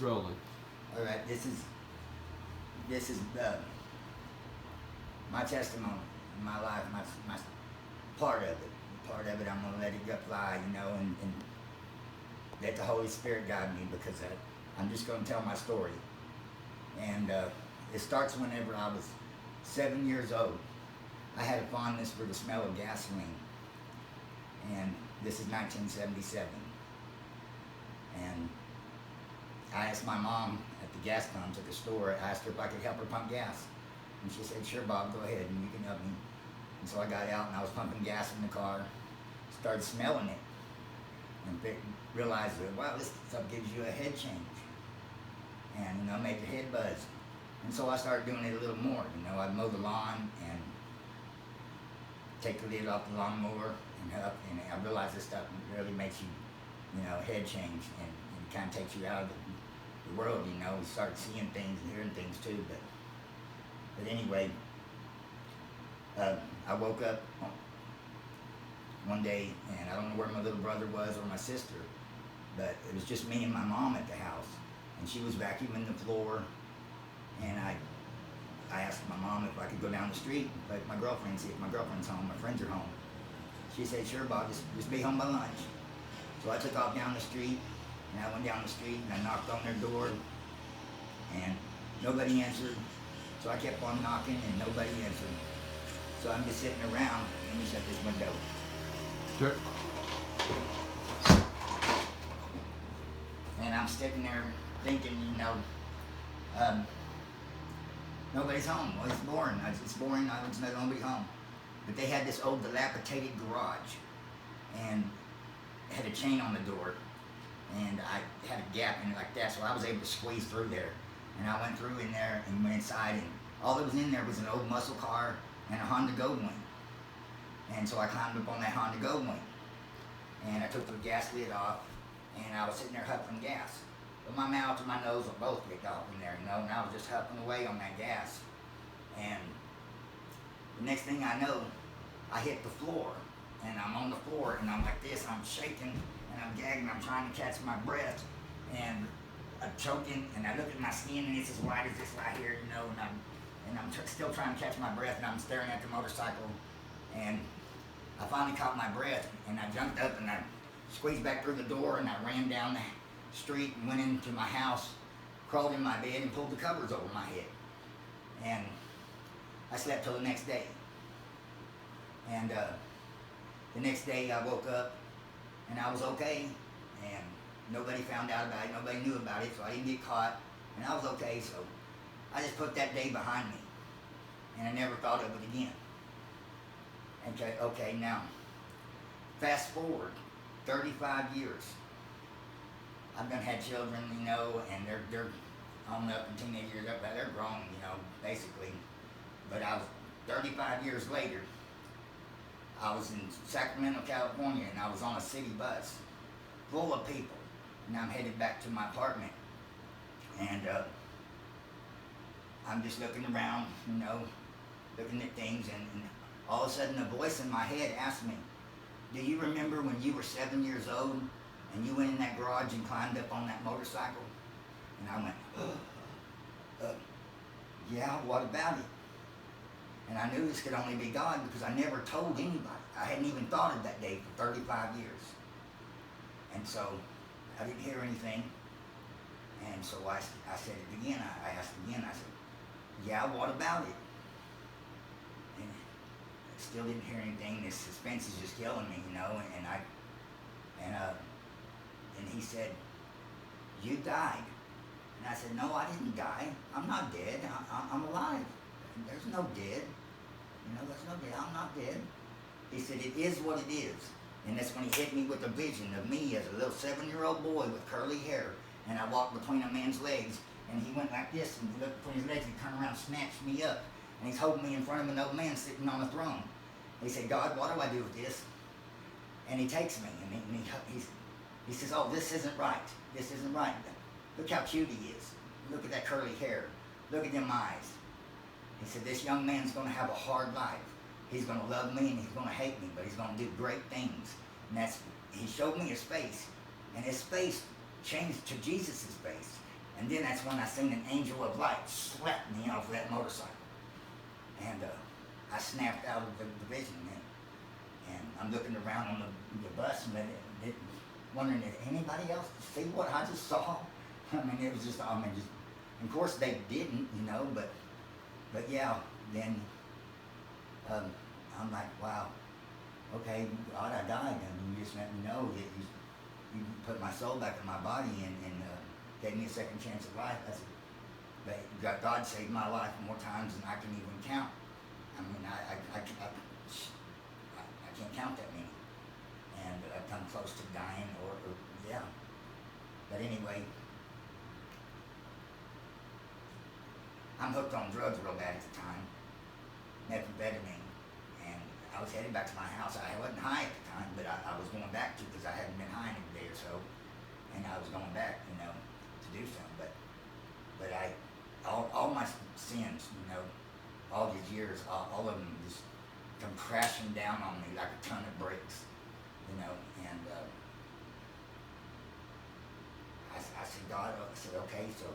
Rolling. All right, this is my testimony, my life, my part of it. Part of it, I'm gonna let it go fly, and let the Holy Spirit guide me because I'm just gonna tell my story. And it starts whenever I was 7 years old. I had a fondness for the smell of gasoline, and this is 1977. And I asked my mom at the gas pump at the store, I asked her if I could help her pump gas. And she said, sure, Bob, go ahead and you can help me. And so I got out and I was pumping gas in the car, started smelling it, and realized that, wow, this stuff gives you a head change. And, make your head buzz. And so I started doing it a little more. I'd mow the lawn and take the lid off the lawnmower and up, and I realized this stuff really makes you, head change and kind of takes you out of the world, you start seeing things and hearing things too. But anyway, I woke up one day and I don't know where my little brother was or my sister, but it was just me and my mom at the house, and she was vacuuming the floor, and I asked my mom if I could go down the street and play with my girlfriend, see if my girlfriend's home, my friends are home. She said, sure, Bob, just be home by lunch. So I took off down the street, and I went down the street and I knocked on their door, and nobody answered. So I kept on knocking and nobody answered. So I'm just sitting around. Let me shut this window. Sure. And I'm sitting there thinking, nobody's home. Well, it's boring. It's boring. It's not nobody's home. But they had this old dilapidated garage, and it had a chain on the door, and I had a gap in it like that, so I was able to squeeze through there. And I went through in there and went inside, and all that was in there was an old muscle car and a Honda Goldwing. And so I climbed up on that Honda Goldwing, and I took the gas lid off, and I was sitting there huffing gas. But my mouth and my nose were both kicked off in there, and I was just huffing away on that gas. And the next thing I know, I hit the floor, and I'm on the floor, and I'm like this, and I'm shaking, and I'm gagging, I'm trying to catch my breath, and I'm choking, and I look at my skin, and it's as white as this right here, and I'm still trying to catch my breath, and I'm staring at the motorcycle, and I finally caught my breath, and I jumped up, and I squeezed back through the door, and I ran down the street and went into my house, crawled in my bed, and pulled the covers over my head, and I slept till the next day. And the next day I woke up and I was okay, and nobody found out about it, nobody knew about it, so I didn't get caught, and I was okay. So I just put that day behind me, and I never thought of it again. Okay, now fast forward 35 years. I've done had children, and they're on up in teenage years, they're grown, basically. But I was 35 years later. I was in Sacramento, California, and I was on a city bus full of people, and I'm headed back to my apartment, and I'm just looking around, looking at things, and all of a sudden a voice in my head asked me, do you remember when you were 7 years old and you went in that garage and climbed up on that motorcycle? And I went, yeah, what about it? And I knew this could only be God because I never told anybody. I hadn't even thought of that day for 35 years. And so I didn't hear anything. And so I said it again. I asked again. I said, yeah, what about it? And I still didn't hear anything. This suspense is just killing me, And he said, you died. And I said, no, I didn't die. I'm not dead. I'm alive. There's no dead. There's no dead. I'm not dead. He said, it is what it is. And that's when he hit me with a vision of me as a little 7-year-old boy with curly hair. And I walked between a man's legs. And he went like this and looked between his legs and turned around and snatched me up. And he's holding me in front of an old man sitting on a throne. He said, God, what do I do with this? And he takes me and he says, oh, this isn't right. This isn't right. Look how cute he is. Look at that curly hair. Look at them eyes. He said, this young man's going to have a hard life. He's going to love me and he's going to hate me, but he's going to do great things. And he showed me his face, and his face changed to Jesus' face. And then that's when I seen an angel of light slap me off that motorcycle. And I snapped out of the vision, and I'm looking around on the bus and wondering if anybody else see what I just saw. I mean, it was just, of course they didn't, but yeah, then I'm like, wow, okay, God, I died, and you just let me know that you put my soul back in my body and gave me a second chance at life. But God saved my life more times than I can even count. I mean, I can't count that many. And I've come close to dying, or yeah. But anyway, I'm hooked on drugs real bad at the time, methamphetamine. And I was headed back to my house. I wasn't high at the time, but I was going back to, because I hadn't been high in a day or so. And I was going back, to do something. But all my sins, all these years, all of them just come crashing down on me like a ton of bricks, and I said, God, I said, okay, so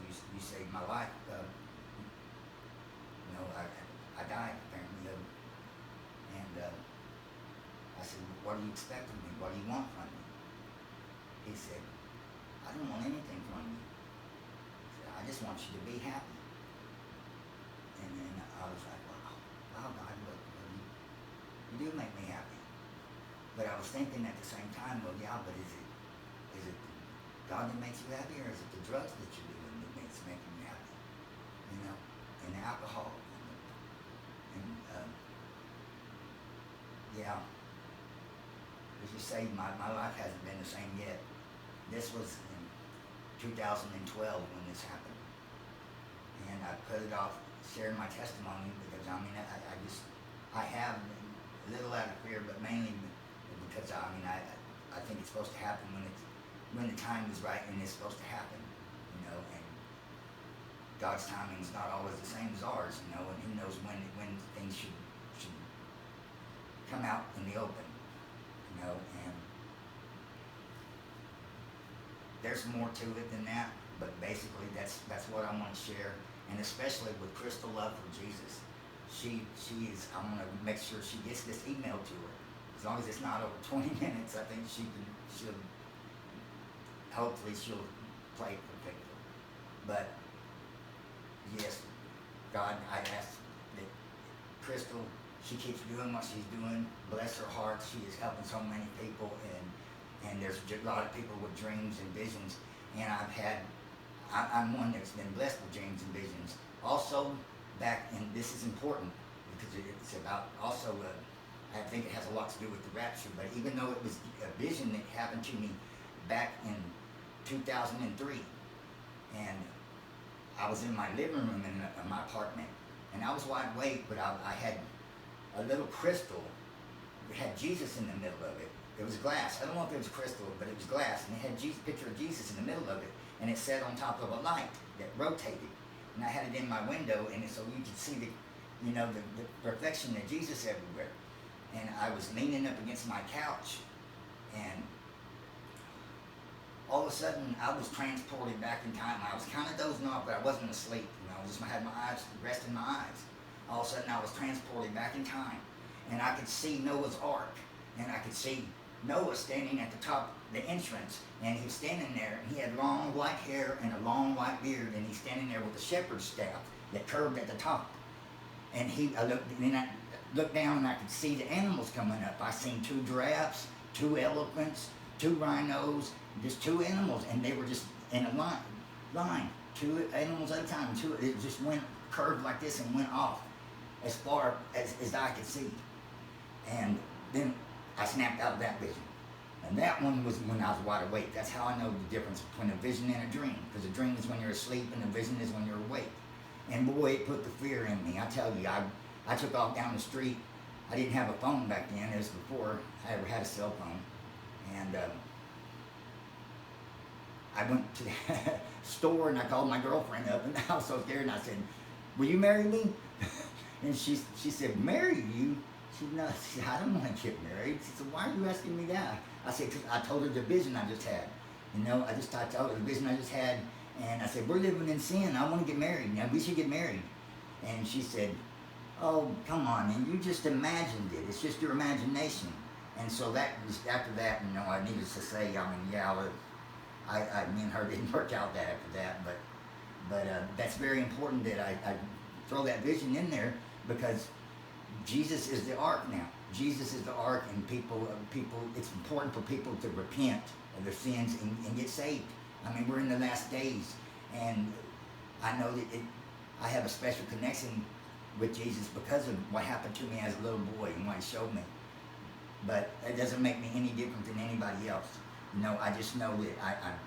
you saved my life, I died apparently, and I said, what do you expect from me? What do you want from me? He said, I don't want anything from you. He said, I just want you to be happy. And then I was like, wow, God, you do make me happy. But I was thinking at the same time, well, yeah, but is it God that makes you happy, or is it the drugs that you're doing that makes you happy? And alcohol. And yeah, as you say, my life hasn't been the same yet. This was in 2012 when this happened. And I put it off sharing my testimony because, I have a little out of fear, but mainly because, I think it's supposed to happen when the time is right and it's supposed to happen, and God's timing is not always the same as ours, and He knows when things should come out in the open, and there's more to it than that, but basically that's what I want to share, and especially with Crystal love for Jesus. She is, I'm going to make sure she gets this email to her. As long as it's not over 20 minutes, I think hopefully she'll play it perfectly. But yes, God, I ask that Crystal, she keeps doing what she's doing. Bless her heart. She is helping so many people, and there's a lot of people with dreams and visions. And I'm one that's been blessed with dreams and visions. Also, and this is important because it's about also, I think it has a lot to do with the rapture, but even though it was a vision that happened to me back in 2003, and I was in my living room in my apartment, and I was wide awake, but I had a little crystal. It had Jesus in the middle of it. It was glass. I don't know if it was crystal, but it was glass, and it had a picture of Jesus in the middle of it, and it sat on top of a light that rotated. And I had it in my window, and so you could see the reflection of Jesus everywhere. And I was leaning up against my couch, and all of a sudden I was transported back in time. I was kind of dozing off, but I wasn't asleep. I had my eyes resting my eyes. All of a sudden I was transported back in time, and I could see Noah's Ark, and I could see Noah standing at the top of the entrance, and he was standing there, and he had long white hair and a long white beard, and he's standing there with a shepherd's staff that curved at the top. And I looked down, and I could see the animals coming up. I seen 2 giraffes, 2 elephants, 2 rhinos, just 2 animals, and they were just in a line, 2 animals at a time. It just went curved like this and went off as far as I could see. And then I snapped out of that vision. And that one was when I was wide awake. That's how I know the difference between a vision and a dream. Because a dream is when you're asleep, and a vision is when you're awake. And boy, it put the fear in me. I tell you, I took off down the street. I didn't have a phone back then. It was before I ever had a cell phone. And I went to the store, and I called my girlfriend up, and I was so scared, and I said, will you marry me? And she said, marry you? She said, I don't want to get married. She said, why are you asking me that? I said, because I told her the vision I just had. I told her the vision I just had, I said, we're living in sin. I want to get married. Now, we should get married. And she said, oh, come on, and you just imagined it. It's just your imagination. And so that was, after that, you know, I needed to say, I mean, yeah, me and her didn't work out that after that, but that's very important that I throw that vision in there, because Jesus is the ark now. Jesus is the ark, and people, it's important for people to repent of their sins and get saved. I mean, we're in the last days, and I know that I have a special connection with Jesus because of what happened to me as a little boy and what he showed me. But it doesn't make me any different than anybody else. You know, I just know that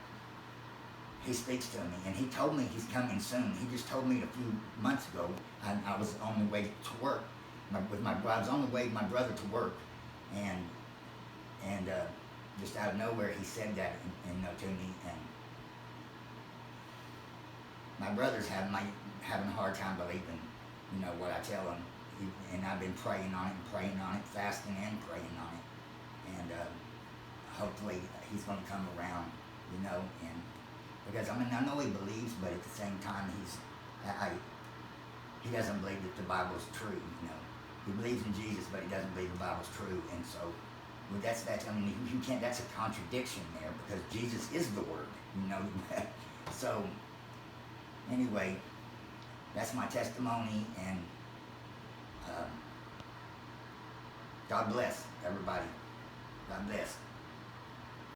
he speaks to me, and he told me he's coming soon. He just told me a few months ago. I was on the way to work. I was on the way with my brother to work, and just out of nowhere he said that to me. And my brother's having a hard time believing, you know, what I tell him. And I've been praying on it, fasting and praying on it. And hopefully he's going to come around, you know. And because I know he believes, but at the same time he doesn't believe that the Bible's true, you know. He believes in Jesus, but he doesn't believe the Bible's true. And so that's I mean, you can't. That's a contradiction there, because Jesus is the Word, you know. So anyway, that's my testimony, and God bless everybody. God bless.